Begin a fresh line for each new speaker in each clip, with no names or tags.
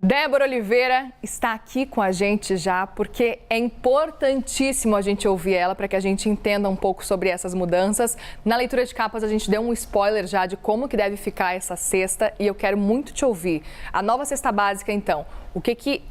Débora Oliveira está aqui com a gente já, porque é importantíssimo a gente ouvir ela para que a gente entenda um pouco sobre essas mudanças. Na leitura de capas a gente deu um spoiler já de como que deve ficar essa cesta e eu quero muito te ouvir. A nova cesta básica, então, o que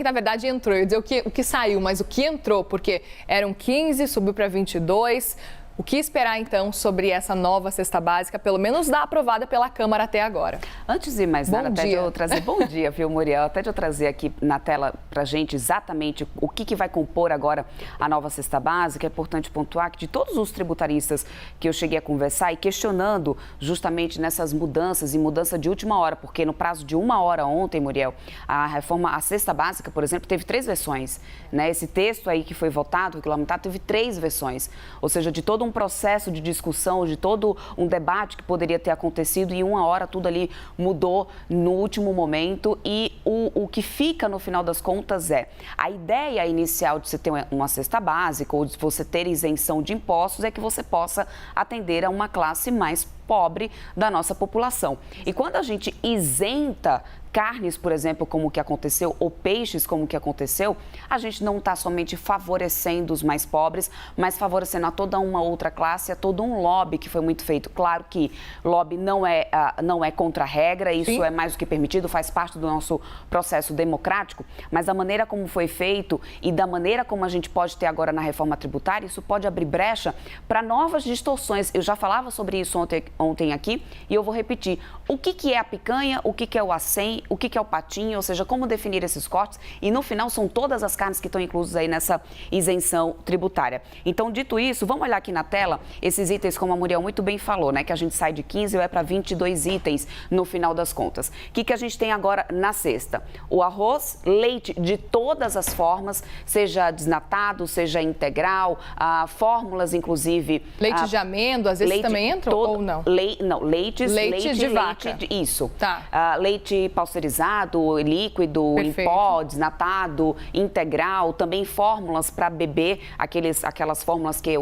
na verdade entrou? Eu ia dizer o que saiu, mas o que entrou? Porque eram 15, subiu para 22. O que esperar, então, sobre essa nova cesta básica, pelo menos da aprovada pela Câmara até agora?
Antes de mais nada, até de eu trazer... Bom dia, viu, Muriel? Até de eu trazer aqui na tela pra gente exatamente o que vai compor agora a nova cesta básica, é importante pontuar que de todos os tributaristas que eu cheguei a conversar e questionando justamente nessas mudanças e mudança de última hora, porque no prazo de 1 hora ontem, Muriel, a cesta básica, por exemplo, teve 3 versões, né? Esse texto aí que foi votado, regulamentado, teve 3 versões, ou seja, de todo um processo de discussão, de todo um debate que poderia ter acontecido e em 1 hora tudo ali mudou no último momento e o que fica no final das contas é a ideia inicial de você ter uma cesta básica ou de você ter isenção de impostos é que você possa atender a uma classe mais pobre da nossa população. E quando a gente isenta carnes, por exemplo, como o que aconteceu, ou peixes, como o que aconteceu, a gente não está somente favorecendo os mais pobres, mas favorecendo a toda uma outra classe, a todo um lobby que foi muito feito. Claro que lobby não é contra a regra, isso Sim. é mais do que permitido, faz parte do nosso processo democrático, mas da maneira como foi feito e da maneira como a gente pode ter agora na reforma tributária, isso pode abrir brecha para novas distorções. Eu já falava sobre isso ontem aqui e eu vou repetir. O que é a picanha, o que é o acém, o que é o patinho, ou seja, como definir esses cortes e no final são todas as carnes que estão inclusas aí nessa isenção tributária. Então, dito isso, vamos olhar aqui na tela esses itens, como a Muriel muito bem falou, né, que a gente sai de 15 e vai para 22 itens no final das contas. O que a gente tem agora na cesta? O arroz, leite de todas as formas, seja desnatado, seja integral, fórmulas inclusive...
Leite de amêndoa, às vezes também entram ou não?
Leite
de vaca.
Isso.
Tá.
Leite pasteurizado, líquido,
Perfeito.
Em pó, desnatado, integral, também fórmulas para bebê, aquelas fórmulas que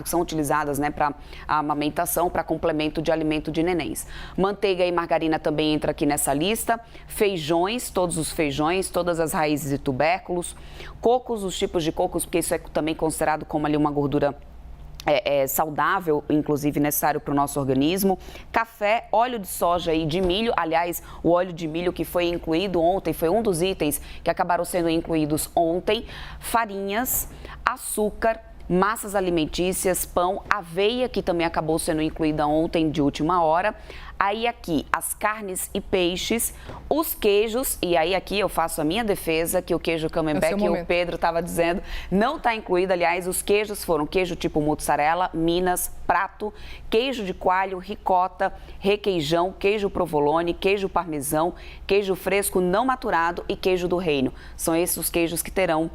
são utilizadas, né, para amamentação, para complemento de alimento de nenéns. Manteiga e margarina também entra aqui nessa lista. Feijões, todos os feijões, todas as raízes e tubérculos. Cocos, os tipos de cocos, porque isso é também considerado como ali uma gordura saudável, inclusive necessário para o nosso organismo. Café, óleo de soja e de milho. Aliás, o óleo de milho que foi incluído ontem, foi um dos itens que acabaram sendo incluídos ontem. Farinhas, açúcar, massas alimentícias, pão, aveia, que também acabou sendo incluída ontem de última hora. Aí aqui, as carnes e peixes, os queijos, e aí aqui eu faço a minha defesa, que o queijo camembert, que o Pedro estava dizendo, não está incluído. Aliás, os queijos foram queijo tipo mozzarella, Minas, prato, queijo de coalho, ricota, requeijão, queijo provolone, queijo parmesão, queijo fresco não maturado e queijo do reino. São esses os queijos que terão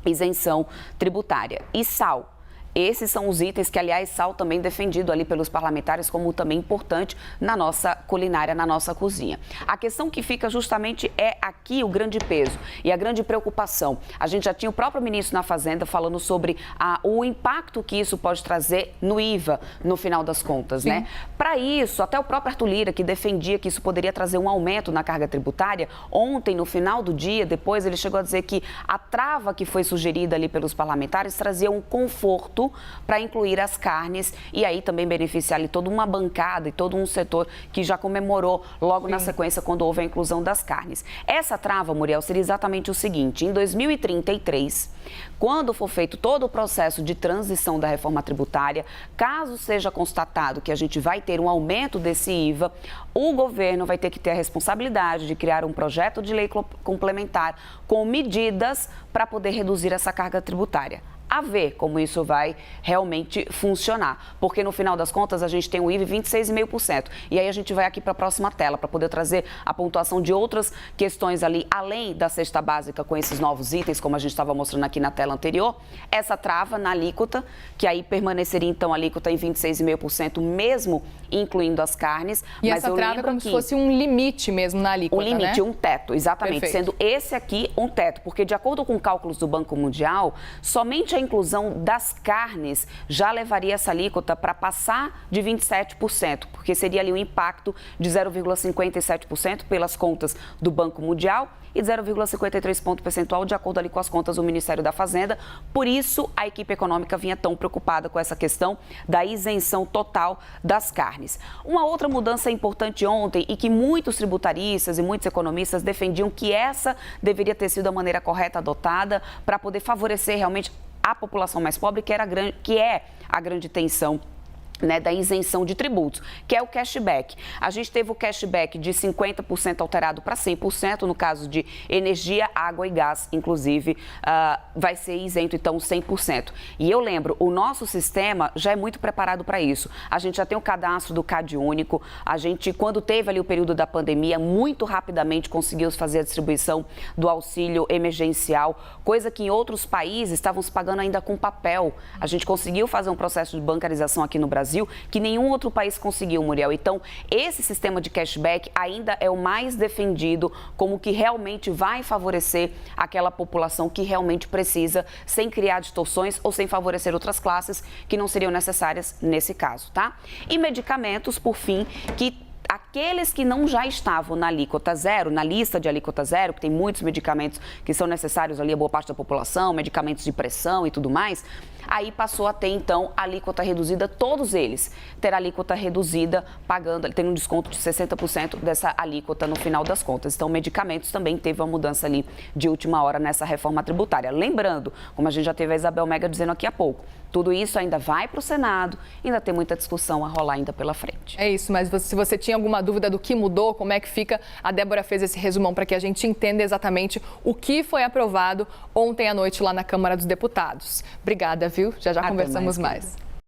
isenção tributária. E sal. Esses são os itens que, aliás, sal também defendido ali pelos parlamentares como também importante na nossa culinária, na nossa cozinha. A questão que fica justamente é aqui o grande peso e a grande preocupação. A gente já tinha o próprio ministro na Fazenda falando sobre o impacto que isso pode trazer no IVA, no final das contas, Sim. né? Para isso, até o próprio Arthur Lira, que defendia que isso poderia trazer um aumento na carga tributária, ontem, no final do dia, depois, ele chegou a dizer que a trava que foi sugerida ali pelos parlamentares trazia um conforto para incluir as carnes e aí também beneficiar ali toda uma bancada e todo um setor que já comemorou logo Sim. na sequência quando houve a inclusão das carnes. Essa trava, Muriel, seria exatamente o seguinte: em 2033, quando for feito todo o processo de transição da reforma tributária, caso seja constatado que a gente vai ter um aumento desse IVA, o governo vai ter que ter a responsabilidade de criar um projeto de lei complementar com medidas para poder reduzir essa carga tributária. A ver como isso vai realmente funcionar, porque no final das contas a gente tem o IVA 26,5%. E aí a gente vai aqui para a próxima tela para poder trazer a pontuação de outras questões ali, além da cesta básica com esses novos itens, como a gente estava mostrando aqui na tela anterior, essa trava na alíquota, que aí permaneceria então a alíquota em 26,5%, mesmo incluindo as carnes.
E mas essa trava é como se fosse um limite mesmo na alíquota,
um limite,
né?
Um teto, exatamente,
Perfeito.
Sendo esse aqui um teto, porque de acordo com cálculos do Banco Mundial, somente a a inclusão das carnes já levaria essa alíquota para passar de 27%, porque seria ali um impacto de 0,57% pelas contas do Banco Mundial e 0,53 ponto percentual de acordo ali com as contas do Ministério da Fazenda. Por isso, a equipe econômica vinha tão preocupada com essa questão da isenção total das carnes. Uma outra mudança importante ontem e que muitos tributaristas e muitos economistas defendiam que essa deveria ter sido a maneira correta adotada para poder favorecer realmente a população mais pobre, que é a grande tensão, né, da isenção de tributos, que é o cashback. A gente teve o cashback de 50% alterado para 100%, no caso de energia, água e gás, inclusive, vai ser isento, então, 100%. E eu lembro, o nosso sistema já é muito preparado para isso. A gente já tem o cadastro do CadÚnico, a gente, quando teve ali o período da pandemia, muito rapidamente conseguiu fazer a distribuição do auxílio emergencial, coisa que em outros países estavam se pagando ainda com papel. A gente conseguiu fazer um processo de bancarização aqui no Brasil, que nenhum outro país conseguiu, Muriel. Então, esse sistema de cashback ainda é o mais defendido como que realmente vai favorecer aquela população que realmente precisa, sem criar distorções ou sem favorecer outras classes que não seriam necessárias nesse caso, tá? E medicamentos, por fim, que aqueles que não já estavam na alíquota zero, na lista de alíquota zero, que tem muitos medicamentos que são necessários ali a boa parte da população, medicamentos de pressão e tudo mais, aí passou a ter, então, a alíquota reduzida, todos eles terão alíquota reduzida, pagando, tem um desconto de 60% dessa alíquota no final das contas. Então, medicamentos também teve uma mudança ali de última hora nessa reforma tributária. Lembrando, como a gente já teve a Isabel Mega dizendo aqui há pouco, tudo isso ainda vai para o Senado, ainda tem muita discussão a rolar ainda pela frente.
É isso, mas se você tinha alguma dúvida do que mudou, como é que fica, a Débora fez esse resumão para que a gente entenda exatamente o que foi aprovado ontem à noite lá na Câmara dos Deputados. Obrigada, viu? Já conversamos mais.